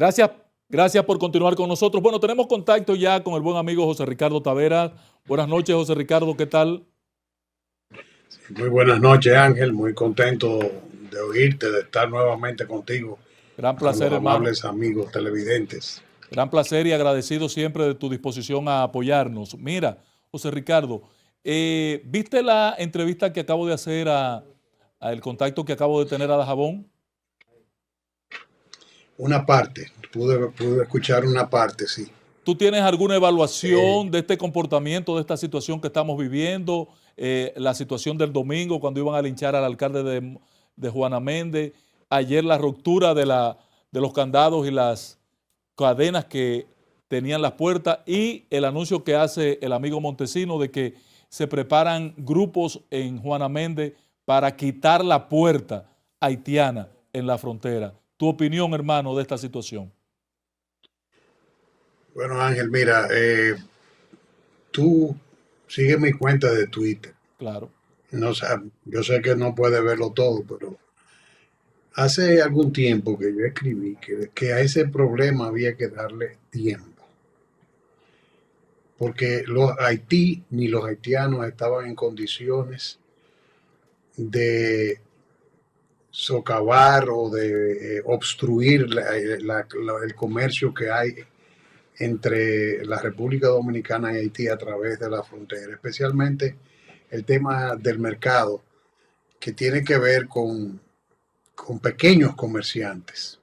Gracias, gracias por continuar con nosotros. Bueno, tenemos contacto ya con el buen amigo José Ricardo Taveras. Buenas noches, José Ricardo, ¿qué tal? Muy buenas noches, Ángel. Muy contento de oírte, de estar nuevamente contigo, Gran con los placer, hermano. amables amigos televidentes. Gran placer y agradecido siempre de tu disposición a apoyarnos. Mira, José Ricardo, ¿viste la entrevista que acabo de hacer a el contacto que acabo de tener a Dajabón? Una parte, pude escuchar una parte, sí. ¿Tú tienes alguna Eh, evaluación de este comportamiento, de esta situación que estamos viviendo? La situación del domingo cuando iban a linchar al alcalde de Juana Méndez. Ayer la ruptura de los candados y las cadenas que tenían las puertas y el anuncio que hace el amigo Montesino de que se preparan grupos en Juana Méndez para quitar la puerta haitiana en la frontera. ¿Tu opinión, hermano, de esta situación? bueno, Ángel, mira, tú sigue mi cuenta de Twitter. Claro. No, yo sé que no puedes verlo todo, pero hace algún tiempo que yo escribí que a ese problema había que darle tiempo, porque los Haití ni los haitianos estaban en condiciones de socavar o de obstruir el comercio que hay entre la República Dominicana y Haití a través de la frontera, especialmente el tema del mercado que tiene que ver con pequeños comerciantes.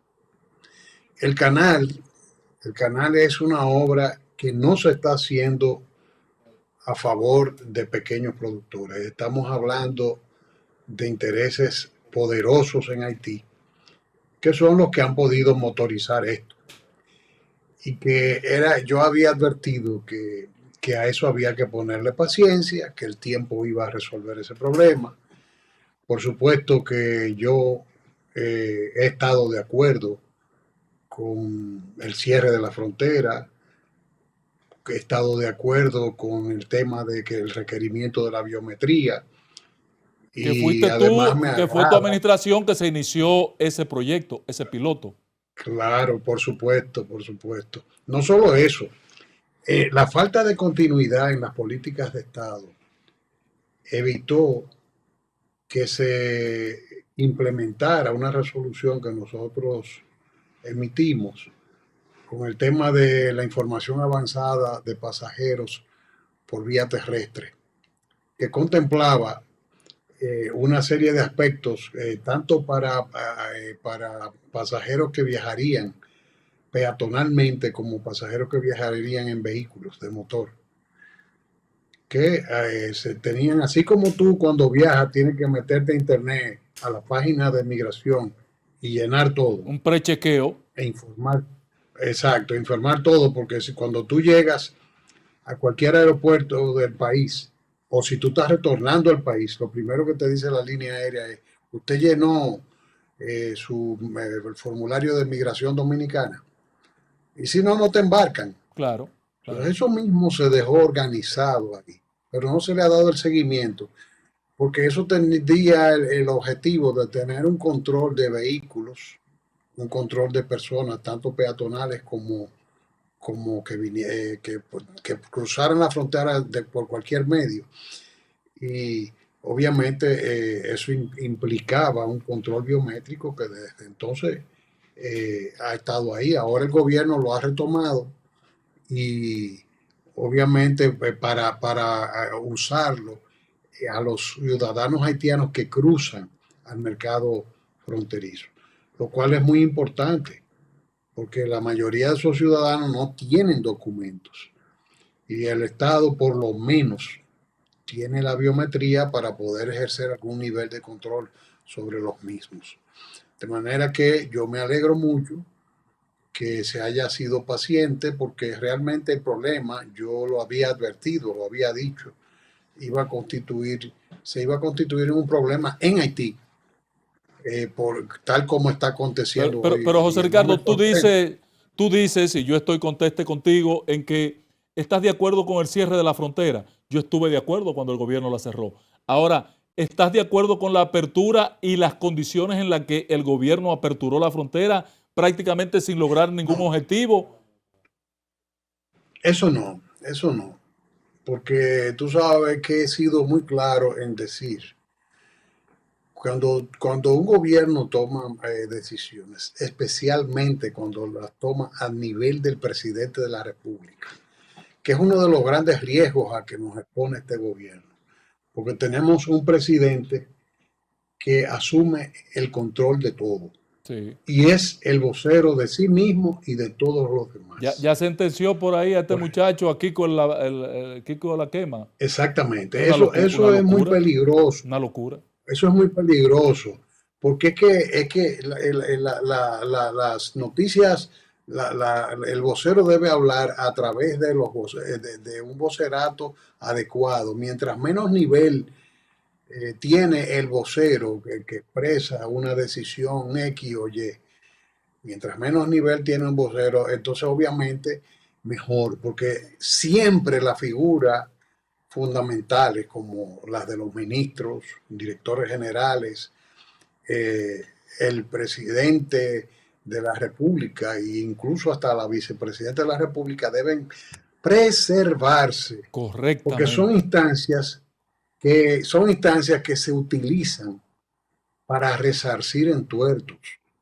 El canal, el canal es una obra que no se está haciendo a favor de pequeños productores. Estamos hablando de intereses poderosos en Haití, que son los que han podido motorizar esto. Y que yo había advertido que a eso había que ponerle paciencia, que el tiempo iba a resolver ese problema. Por supuesto que yo he estado de acuerdo con el cierre de la frontera, he estado de acuerdo con el tema de que el requerimiento de la biometría, Que y fuiste además tú, me que fue tu agrada. administración que se inició ese proyecto, ese piloto. Claro, por supuesto, por supuesto. No solo eso, la falta de continuidad en las políticas de Estado evitó que se implementara una resolución que nosotros emitimos con el tema de la información avanzada de pasajeros por vía terrestre, que contemplaba una serie de aspectos, tanto para pasajeros que viajarían peatonalmente como pasajeros que viajarían en vehículos de motor, que se tenían, así como tú cuando viajas tienes que meterte a internet, a la página de migración y llenar todo Un prechequeo. e informar, exacto, informar todo, porque si cuando tú llegas a cualquier aeropuerto del país o si tú estás retornando al país, lo primero que te dice la línea aérea es, usted llenó el formulario de migración dominicana y si no, no te embarcan. Claro, Entonces, claro. eso mismo se dejó organizado aquí, pero no se le ha dado el seguimiento, porque eso tendría el objetivo de tener un control de vehículos, un control de personas, tanto peatonales como que cruzaran la frontera por cualquier medio. Y obviamente eso implicaba un control biométrico que desde entonces ha estado ahí. Ahora el gobierno lo ha retomado y obviamente para usarlo a los ciudadanos haitianos que cruzan al mercado fronterizo, lo cual es muy importante porque la mayoría de esos ciudadanos no tienen documentos y el Estado por lo menos tiene la biometría para poder ejercer algún nivel de control sobre los mismos. De manera que yo me alegro mucho que se haya sido paciente porque realmente el problema, yo lo había advertido, lo había dicho, se iba a constituir en un problema en Haití, por tal como está aconteciendo hoy Pero en José día. No me Ricardo, sorprende. tú dices, y yo estoy conteste contigo, en que estás de acuerdo con el cierre de la frontera. Yo estuve de acuerdo cuando el gobierno la cerró. Ahora, ¿estás de acuerdo con la apertura y las condiciones en las que el gobierno aperturó la frontera? prácticamente sin lograr ningún No, objetivo. eso no, porque tú sabes que he sido muy claro en decir, cuando un gobierno toma decisiones, especialmente cuando las toma a nivel del presidente de la República, que es uno de los grandes riesgos a que nos expone este gobierno, porque tenemos un presidente que asume el control de todo Sí. y es el vocero de sí mismo y de todos los Ya, demás. ya sentenció por ahí a este Pues, muchacho, a Kiko, el Kiko de la Quema. Es exactamente, una eso es muy locura, peligroso, una locura. eso es muy peligroso, porque es que las noticias, el vocero debe hablar a través de, de un vocerato adecuado. Mientras menos nivel tiene el vocero que expresa una decisión X o Y, mientras menos nivel tiene un vocero, entonces obviamente mejor, porque siempre las figuras fundamentales como las de los ministros, directores generales, eh, el presidente de la República e incluso hasta la vicepresidenta de la República deben preservarse, porque Correctamente. son instancias que se utilizan para resarcir entuertos,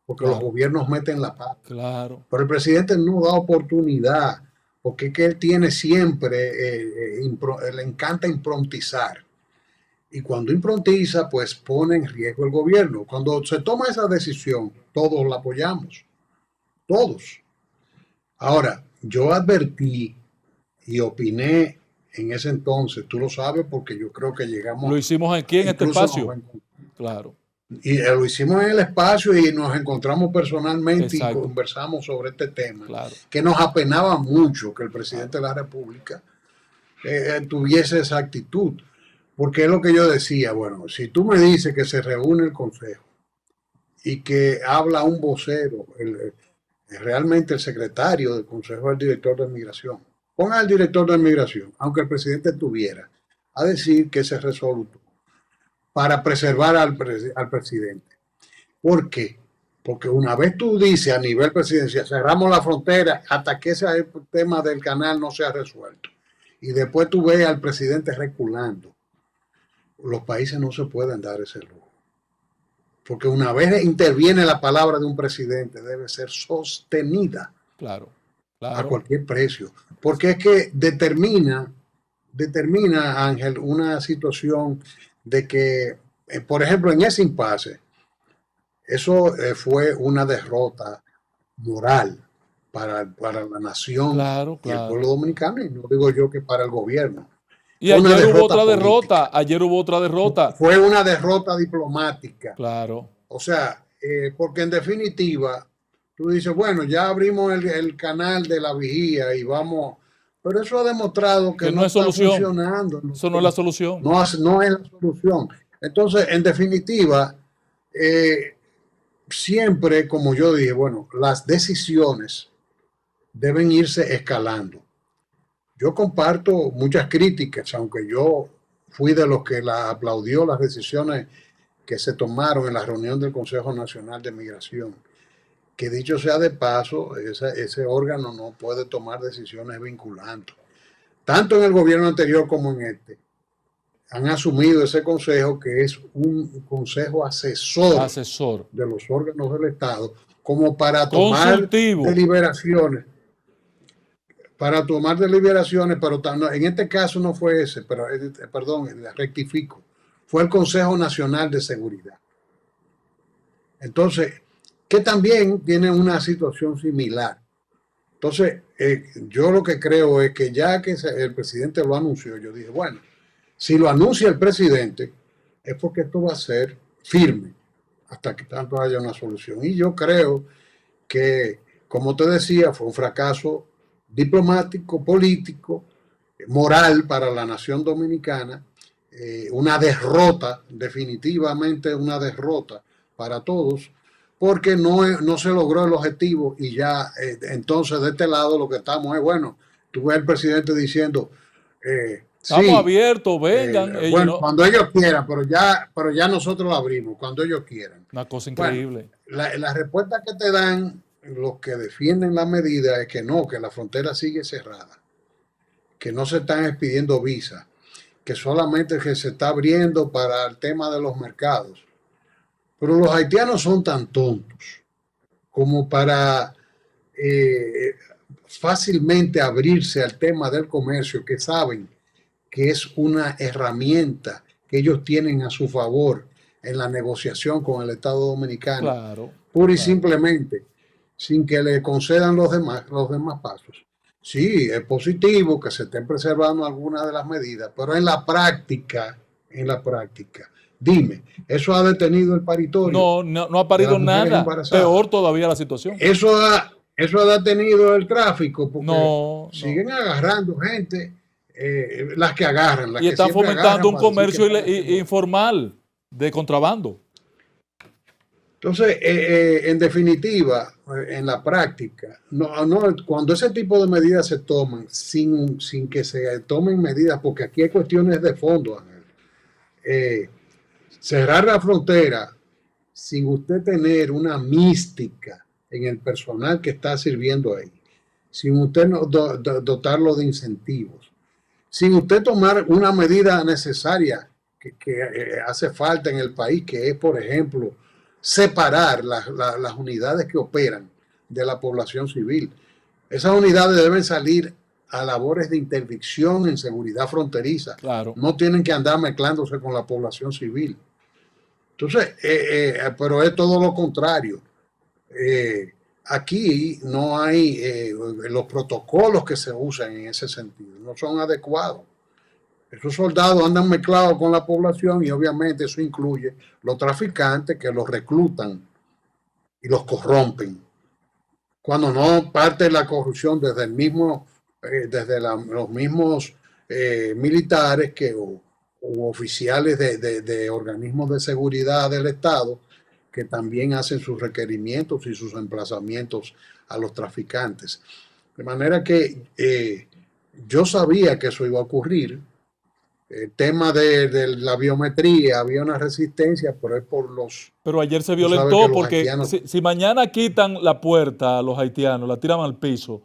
porque los Claro, gobiernos meten la pata. claro. Pero el presidente no da oportunidad, porque es que él tiene siempre, le encanta improntizar. Y cuando improntiza, pues pone en riesgo el gobierno. Cuando se toma esa decisión, todos la apoyamos, todos. Ahora, yo advertí y opiné en ese entonces, tú lo sabes, porque yo creo que llegamos, Lo hicimos aquí en este incluso espacio. Claro, y lo hicimos en el espacio y nos encontramos personalmente y exacto, conversamos sobre este tema, claro, que nos apenaba mucho que el presidente claro. de la República tuviese esa actitud. Porque es lo que yo decía, bueno, si tú me dices que se reúne el consejo y que habla un vocero, realmente el secretario del consejo es el director de migración, ponga al director de migración, aunque el presidente tuviera, a decir que se resolutó para preservar al presidente. ¿Por qué? Porque una vez tú dices a nivel presidencial, cerramos la frontera hasta que ese tema del canal no sea resuelto. Y después tú ves al presidente reculando. Los países no se pueden dar ese lujo. Porque una vez interviene la palabra de un presidente, debe ser sostenida Claro, a claro. cualquier precio. Porque es que determina, Ángel, una situación de que, por ejemplo, en ese impasse, eso fue una derrota moral para la nación Claro, y el pueblo claro. dominicano, y no digo yo que para el gobierno. Y Fue una ayer hubo otra derrota política, derrota, ayer hubo otra derrota. fue una derrota diplomática. Claro, O sea, porque en definitiva, tú dices, bueno, ya abrimos el canal de la vigía y vamos, pero eso ha demostrado que que no no es está solución. funcionando en los Eso no es la tiempos. solución. No es la solución. Entonces, en definitiva, eh, siempre, como yo dije, bueno, las decisiones deben irse escalando. Yo comparto muchas críticas, aunque yo fui de los que la aplaudió las decisiones que se tomaron en la reunión del Consejo Nacional de Migración. Que dicho sea de paso, ese órgano no puede tomar decisiones vinculantes. Tanto en el gobierno anterior como en este, han asumido ese consejo que es un consejo asesor Asesor. de los órganos del Estado, como Consultivo. para tomar deliberaciones, pero en este caso no fue ese, pero perdón, rectifico, fue el Consejo Nacional de Seguridad. Entonces, que también tiene una situación similar. Entonces, yo lo que creo es que ya que el presidente lo anunció, yo dije, bueno, si lo anuncia el presidente, es porque esto va a ser firme hasta que tanto haya una solución. Y yo creo que, como te decía, fue un fracaso diplomático, político, moral para la nación dominicana, una derrota, definitivamente una derrota para todos, porque no se logró el objetivo y ya entonces de este lado lo que estamos es, bueno, tú ves al presidente diciendo, Estamos sí, abiertos, vengan. Ellos bueno, no. cuando ellos quieran, pero ya nosotros lo abrimos, cuando ellos quieran. Una cosa Bueno, increíble. la respuesta que te dan los que defienden la medida es que no, que la frontera sigue cerrada, que no se están expidiendo visas, que solamente que se está abriendo para el tema de los mercados. Pero los haitianos son tan tontos como para fácilmente abrirse al tema del comercio, que saben que es una herramienta que ellos tienen a su favor en la negociación con el Estado Dominicano, Claro, pura y claro. simplemente, sin que le concedan los demás pasos. Sí, es positivo que se estén preservando algunas de las medidas, pero en la práctica, dime, ¿eso ha detenido el paritorio No, no, no ha de parido las mujeres nada. embarazadas? Peor todavía la situación. Eso ha detenido el tráfico porque No, no. siguen agarrando gente, las que agarran, las Y que está siempre fomentando agarran un para decir que comercio están haciendo. informal de contrabando. Entonces, en definitiva, en la práctica, cuando ese tipo de medidas se toman sin que se tomen medidas, porque aquí hay cuestiones de fondo, Ángel. Eh, Cerrar la frontera sin usted tener una mística en el personal que está sirviendo ahí, sin usted dotarlo de incentivos, sin usted tomar una medida necesaria que hace falta en el país, que es, por ejemplo, separar las unidades que operan de la población civil. Esas unidades deben salir a labores de interdicción en seguridad fronteriza. Claro. No tienen que andar mezclándose con la población civil. Entonces, pero es todo lo contrario. Aquí no hay los protocolos que se usan en ese sentido, no son adecuados. Esos soldados andan mezclados con la población y obviamente eso incluye los traficantes que los reclutan y los corrompen. Cuando no parte la corrupción desde el mismo, los mismos militares u oficiales de organismos de seguridad del Estado que también hacen sus requerimientos y sus emplazamientos a los traficantes. De manera que yo sabía que eso iba a ocurrir. El tema de la biometría, había una resistencia, pero es por los, Pero ayer se tú sabes que violentó los porque haitianos, si mañana quitan la puerta a los haitianos, la tiran al piso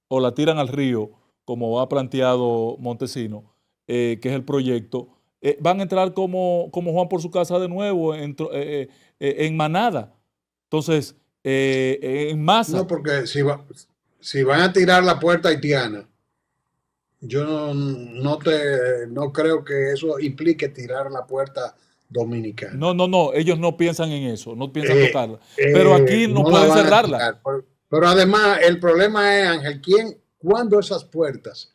o la tiran al río, como ha planteado Montesino, que es el proyecto, van a entrar como Juan por su casa de nuevo en manada. Entonces, en no, masa. porque si van a tirar la puerta haitiana, yo no creo que eso implique tirar la puerta No, dominicana. no, no, ellos no piensan en eso, no piensan tocarla. Pero aquí no No la pueden van a cerrarla. tirar. Pero además, el problema es, Ángel, ¿cuándo esas puertas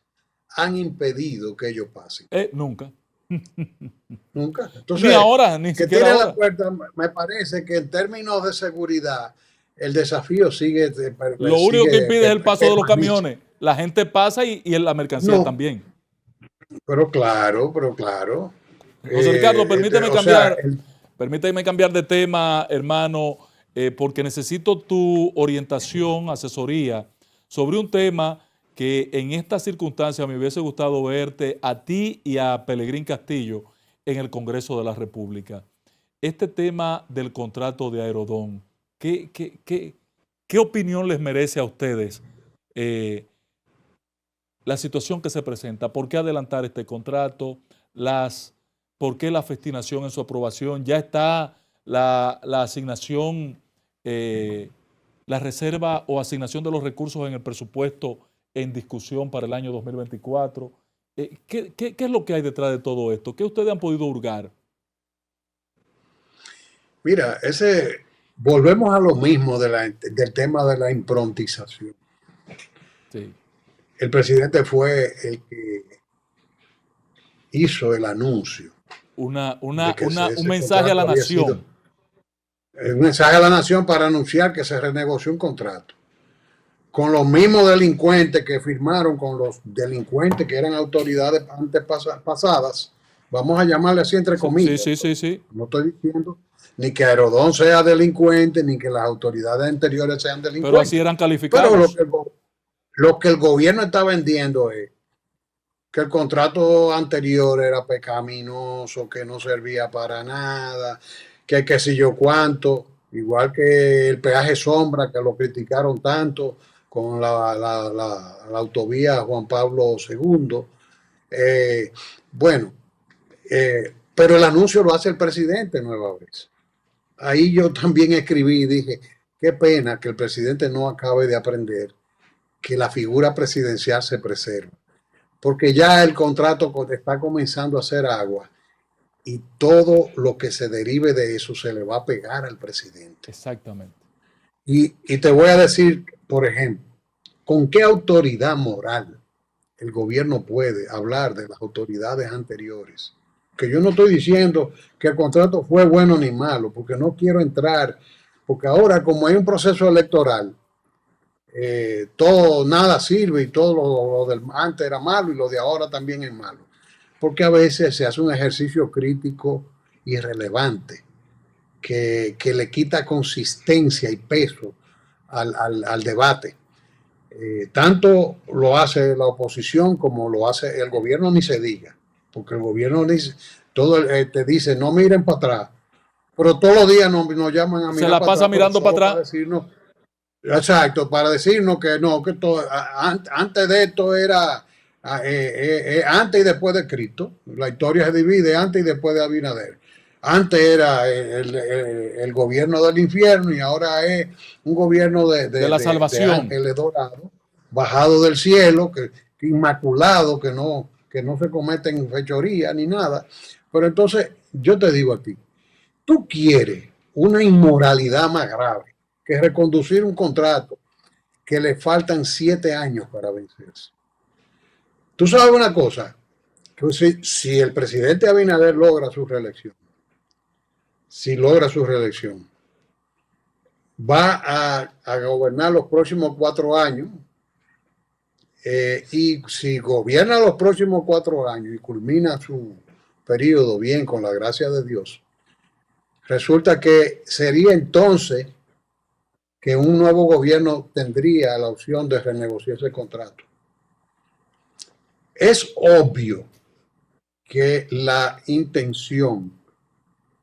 han impedido que ellos pasen? Nunca. Nunca. Ni Entonces, ahora, ni que siquiera tiren la ahora. puerta, me parece que en términos de seguridad, el desafío Lo único que impide es el paso de los permanece. camiones. La gente pasa y la mercancía No, también. pero claro. José Ricardo, O sea, permíteme cambiar de tema, hermano, porque necesito tu orientación, asesoría sobre un tema que en esta circunstancia me hubiese gustado verte a ti y a Pelegrín Castillo en el Congreso de la República. Este tema del contrato de Aerodón, ¿qué opinión les merece a ustedes la situación que se presenta? ¿Por qué adelantar este contrato? ¿Por qué la festinación en su aprobación? Ya está la asignación, la reserva o asignación de los recursos en el presupuesto en discusión para el año 2024. ¿Qué es lo que hay detrás de todo esto? ¿Qué ustedes han podido hurgar? mira, volvemos a lo mismo del tema de la improntización. Sí. El presidente fue el que hizo el anuncio de que Un ese mensaje a la contrato había sido nación. un mensaje a la nación para anunciar que se renegoció un contrato con los mismos delincuentes que firmaron, con los delincuentes que eran autoridades antes pasadas, vamos a llamarle así entre Sí, sí, comillas. sí, sí, sí. No estoy diciendo ni que Aerodón sea delincuente, ni que las autoridades anteriores sean Pero así delincuentes. eran Pero calificados. lo que el gobierno está vendiendo es que el contrato anterior era pecaminoso, que no servía para nada, que qué sé yo cuánto. igual que el peaje sombra, que lo criticaron tanto con la autovía Juan Pablo II. Eh, bueno, pero el anuncio lo hace el presidente nueva vez. Ahí yo también escribí y dije, qué pena que el presidente no acabe de aprender que la figura presidencial se preserva, porque ya el contrato está comenzando a hacer agua y todo lo que se derive de eso se le va a pegar al presidente. Exactamente. Y te voy a decir, por ejemplo, ¿con qué autoridad moral el gobierno puede hablar de las autoridades anteriores? Que yo no estoy diciendo que el contrato fue bueno ni malo, porque no quiero entrar, porque ahora como hay un proceso electoral, todo, nada sirve y todo lo del antes era malo y lo de ahora también es malo. Porque a veces se hace un ejercicio crítico irrelevante que le quita consistencia y peso al debate. Tanto lo hace la oposición como lo hace el gobierno, ni se diga, porque el gobierno dice, todo te dice no miren para atrás, pero todos los días nos llaman a mirar se la para pasa atrás, mirando para para atrás. decirnos, exacto, para decirnos que no, que todo, antes de esto era antes y después de Cristo. La historia se divide antes y después de Abinader. Antes era el gobierno del infierno y ahora es un gobierno De la de salvación. ángeles dorados, bajado del cielo, que inmaculado, que no se cometen fechorías ni nada. Pero entonces, yo te digo a ti, tú quieres una inmoralidad más grave que reconducir un contrato que le faltan 7 años para vencerse. Tú sabes una cosa, que si el presidente Abinader logra su reelección, si logra su reelección, va a gobernar los próximos 4 años, y si gobierna los próximos 4 años y culmina su periodo bien con la gracia de Dios, resulta que sería entonces que un nuevo gobierno tendría la opción de renegociar ese contrato. Es obvio que la intención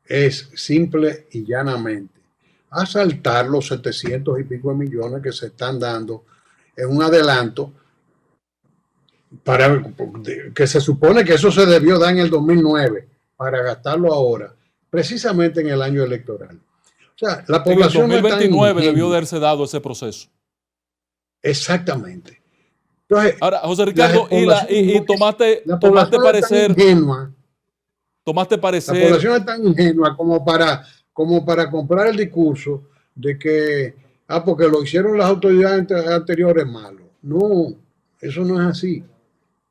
es simple y llanamente asaltar los 700 y pico de millones que se están dando en un adelanto para que se supone que eso se debió dar en el 2009 para gastarlo ahora, precisamente en el año electoral. O sea, la población en el 2029 no es tan debió de haberse dado ese proceso. Exactamente. Entonces, ahora, José Ricardo, tomaste parecer. Tomaste La parecer. población es tan ingenua como para comprar el discurso de que, porque lo hicieron las autoridades anteriores malo. No, eso no es así.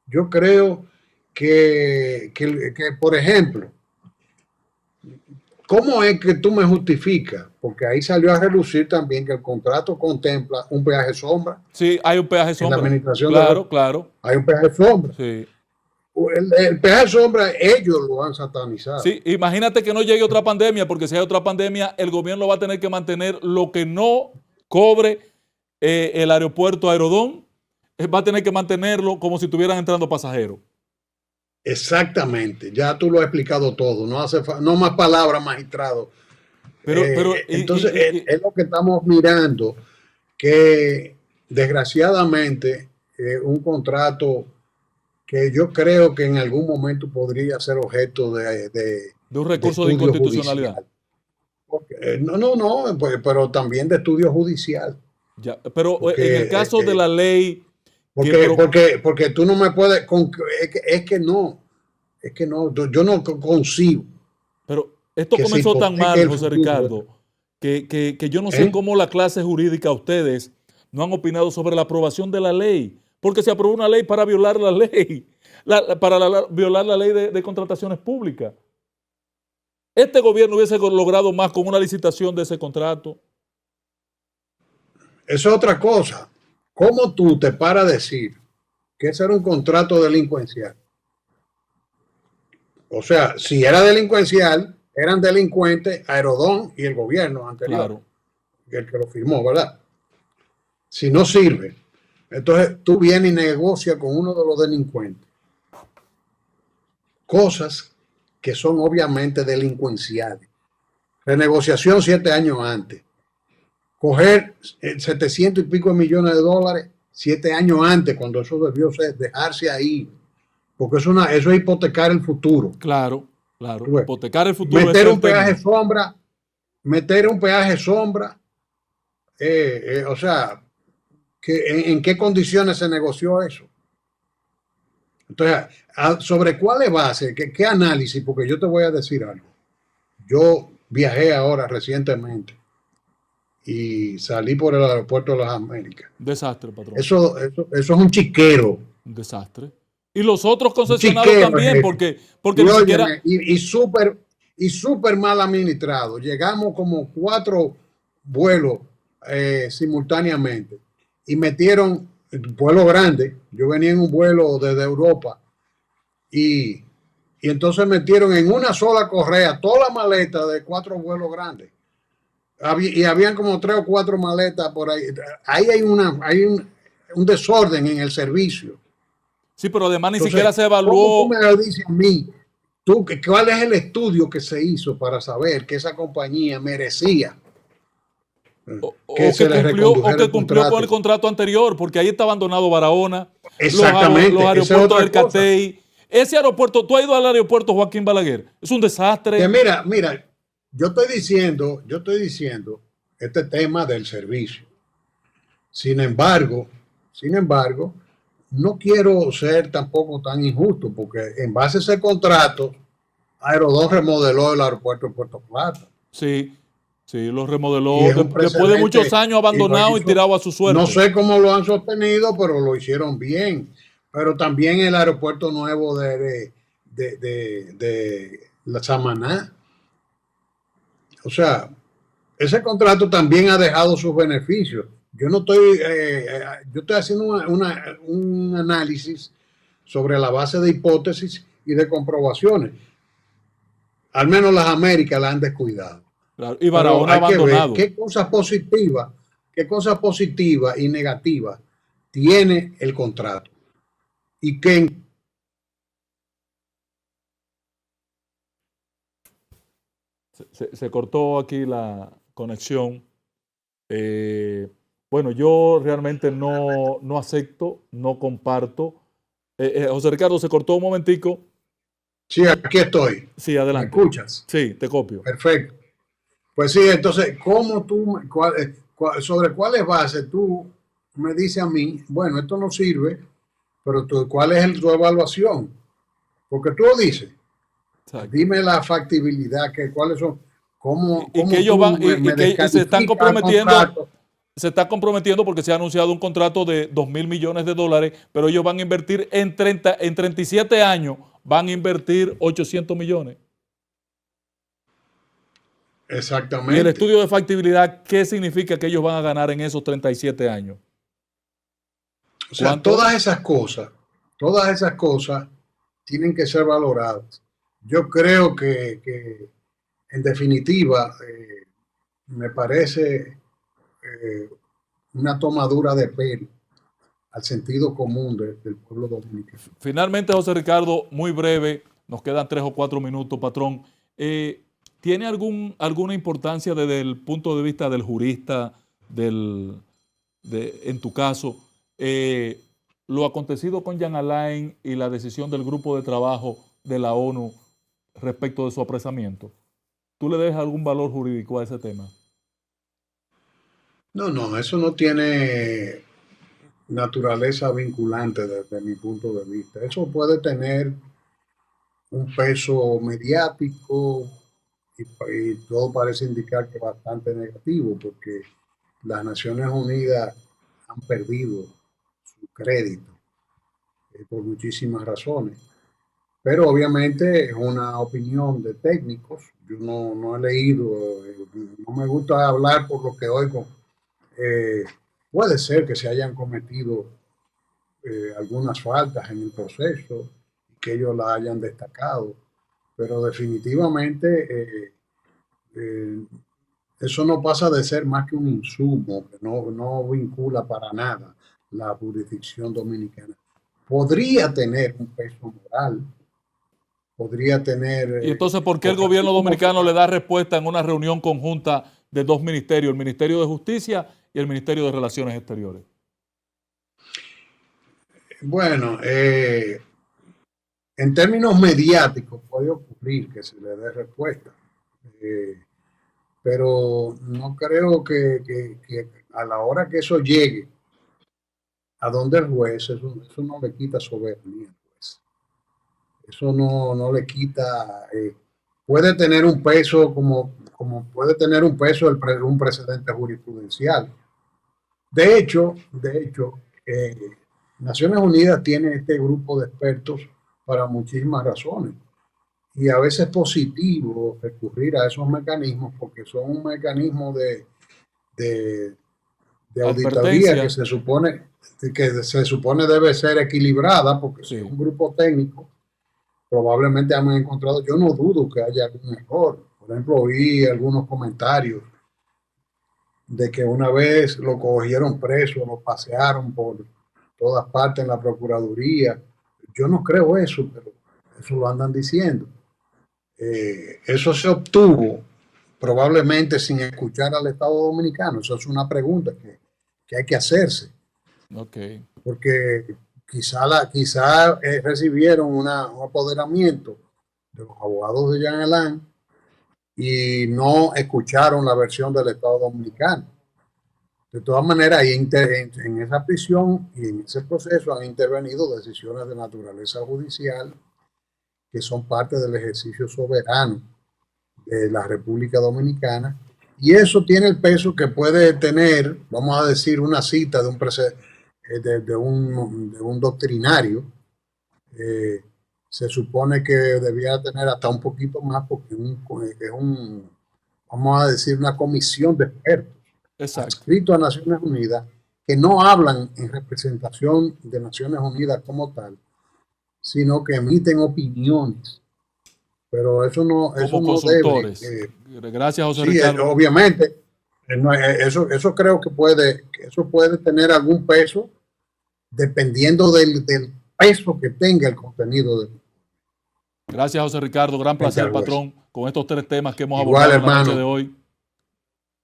Yo creo que por ejemplo, ¿cómo es que tú me justificas? Porque ahí salió a relucir también que el contrato contempla un peaje sombra. Sí, hay un peaje sombra. En la administración claro. Hay un peaje sombra. Sí. El peaje sombra, ellos lo han satanizado. Sí, imagínate que no llegue otra pandemia, porque si hay otra pandemia, el gobierno va a tener que mantener lo que no cobre el aeropuerto Aerodón, va a tener que mantenerlo como si estuvieran entrando pasajeros. Exactamente, ya tú lo has explicado todo, no más palabras, magistrado. Entonces, es lo que estamos mirando, que desgraciadamente un contrato que yo creo que en algún momento podría ser objeto de un recurso de inconstitucionalidad. No, pues, pero también de estudio judicial. Ya, pero en el caso de la ley... Porque tú no me puedes... Es que no, yo no concibo. Pero esto comenzó tan mal, José Ricardo, que yo no sé cómo la clase jurídica, ustedes, no han opinado sobre la aprobación de la ley. Porque se aprobó una ley para violar la ley, violar la ley de contrataciones públicas. Este gobierno hubiese logrado más con una licitación de ese contrato. Eso es otra cosa. ¿Cómo tú te paras a decir que ese era un contrato delincuencial? O sea, si era delincuencial, eran delincuentes Aerodón y el gobierno anterior, claro, el que lo firmó, ¿verdad? Si no sirve, entonces tú vienes y negocias con uno de los delincuentes cosas que son obviamente delincuenciales. Renegociación 7 años antes. Coger 700 y pico de millones de dólares 7 años antes, cuando eso debió ser, dejarse ahí. Porque eso es hipotecar el futuro. Claro, claro. Hipotecar el futuro, ese Meter es un el peaje término. sombra, meter un peaje sombra, o sea, ¿en qué condiciones se negoció eso? Entonces, ¿sobre cuáles bases? ¿Qué análisis? Porque yo te voy a decir algo. Yo viajé ahora recientemente y salí por el aeropuerto de las Américas. Un desastre, patrón. Eso es un chiquero. Un desastre. Y los otros Un concesionarios chiquero es también, eso. porque Y ni siquiera... óyeme, y súper mal administrado. Llegamos como 4 vuelos simultáneamente y metieron vuelo grande. Yo venía en un vuelo desde Europa y, y entonces metieron en una sola correa toda la maleta de 4 vuelos grandes. Y habían como 3 o 4 maletas por ahí. Ahí hay un desorden en el servicio. Sí, pero además ni siquiera Entonces, se ¿cómo tú evaluó. me dices a mí, cuál es el estudio que se hizo para saber que esa compañía merecía que se le O recondujera que el cumplió con el contrato? contrato anterior, porque ahí está abandonado Barahona, los Exactamente, esa es aeropuertos otra del cosa. Catey. Ese aeropuerto, tú has ido al aeropuerto Joaquín Balaguer, es un Que desastre. mira, yo estoy diciendo este tema del servicio. Sin embargo, no quiero ser tampoco tan injusto, porque en base a ese contrato, Aerodón remodeló el aeropuerto de Puerto Plata. Sí, sí, lo Y remodeló es un después de muchos precedente, años y lo abandonado y hizo. tirado a su No suerte. sé cómo lo han sostenido, pero lo hicieron bien. Pero también el aeropuerto nuevo de la Samaná. O sea, ese contrato también ha dejado sus beneficios. Yo estoy haciendo un análisis sobre la base de hipótesis y de comprobaciones. Al menos las Américas la han descuidado. Claro, y Pero Barahona hay que ver abandonado. qué cosas positivas y negativas tiene el contrato. Y que Se cortó aquí la conexión. Eh, bueno, yo realmente no acepto, no comparto. José Ricardo, se cortó un momentico. sí, aquí estoy. Sí, ¿Me adelante. escuchas? Sí, te copio. Perfecto. Pues sí, entonces, sobre cuáles bases tú me dices a mí, bueno, esto no sirve, pero ¿cuál es tu evaluación? Porque tú lo dices, Exacto. dime la factibilidad, cuáles son, cómo, Y que cómo ellos tú van, me que se están descalificas el comprometiendo, contrato. se está comprometiendo porque se ha anunciado un contrato de 2.000 millones de dólares, pero ellos van a invertir en 37 años, van a invertir 800 millones. Y el Exactamente. estudio de factibilidad, ¿qué significa que ellos van a ganar en esos 37 años? O sea, ¿Cuánto es? todas esas cosas tienen que ser valoradas. Yo creo que en definitiva, me parece una tomadura de pelo al sentido común del pueblo dominicano. Finalmente, José Ricardo, muy breve, nos quedan 3 o 4 minutos, patrón. Eh, ¿Tiene alguna importancia desde el punto de vista del jurista, en tu caso, eh, lo acontecido con Jan Alain y la decisión del grupo de trabajo de la ONU respecto de su apresamiento? ¿Tú le dejas algún valor jurídico a ese tema? No, no, eso no tiene naturaleza vinculante desde mi punto de vista. Eso puede tener un peso mediático y todo parece indicar que bastante negativo porque las Naciones Unidas han perdido su crédito por muchísimas razones. Pero obviamente es una opinión de técnicos. Yo no he leído, no me gusta hablar por lo que oigo. Eh, Puede ser que se hayan cometido algunas faltas en el proceso y que ellos la hayan destacado, pero definitivamente eh, eso no pasa de ser más que un insumo que no vincula para nada la jurisdicción dominicana. Podría tener un peso moral, podría tener... Y entonces, ¿por qué el gobierno dominicano le da respuesta en una reunión conjunta de dos ministerios, el Ministerio de Justicia y el Ministerio de Relaciones Exteriores? Bueno, en términos mediáticos puede ocurrir que se le dé respuesta, pero no creo que a la hora que eso llegue a donde el juez, eso no le quita soberanía al juez. Eso no le quita, puede tener un peso como puede tener un peso un precedente jurisprudencial. De hecho, Naciones Unidas tiene este grupo de expertos para muchísimas razones. Y a veces es positivo recurrir a esos mecanismos porque son un mecanismo de auditoría que se supone debe ser equilibrada, porque si es un grupo técnico, probablemente han encontrado, yo no dudo que haya algún error. Por ejemplo, oí algunos comentarios de que una vez lo cogieron preso, lo pasearon por todas partes en la Procuraduría. Yo no creo eso, pero eso lo andan diciendo. Eso se obtuvo probablemente sin escuchar al Estado Dominicano. Eso es una pregunta que hay que hacerse. Okay. Porque quizá recibieron un apoderamiento de los abogados de Jean Alain y no escucharon la versión del Estado Dominicano. De todas maneras, en esa prisión y en ese proceso han intervenido decisiones de naturaleza judicial que son parte del ejercicio soberano de la República Dominicana, y eso tiene el peso que puede tener, vamos a decir, una cita de un doctrinario. Se supone que debía tener hasta un poquito más porque es vamos a decir, una comisión de expertos adscritos a Naciones Unidas que no hablan en representación de Naciones Unidas como tal, sino que emiten opiniones. Pero eso no consultores. Debe. Gracias, José Sí, Ricardo. obviamente, eso creo que eso puede tener algún peso dependiendo del peso que tenga el contenido de. Gracias, José Ricardo. Gran placer, patrón, con estos tres temas que hemos Igual, abordado en la hermano, noche de hoy.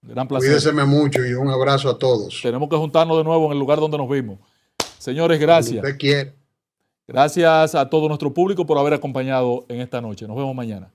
Gran placer. Cuídeseme mucho y un abrazo a todos. Tenemos que juntarnos de nuevo en el lugar donde nos vimos. Señores, gracias. Cuando usted quiera. Gracias a todo nuestro público por haber acompañado en esta noche. Nos vemos mañana.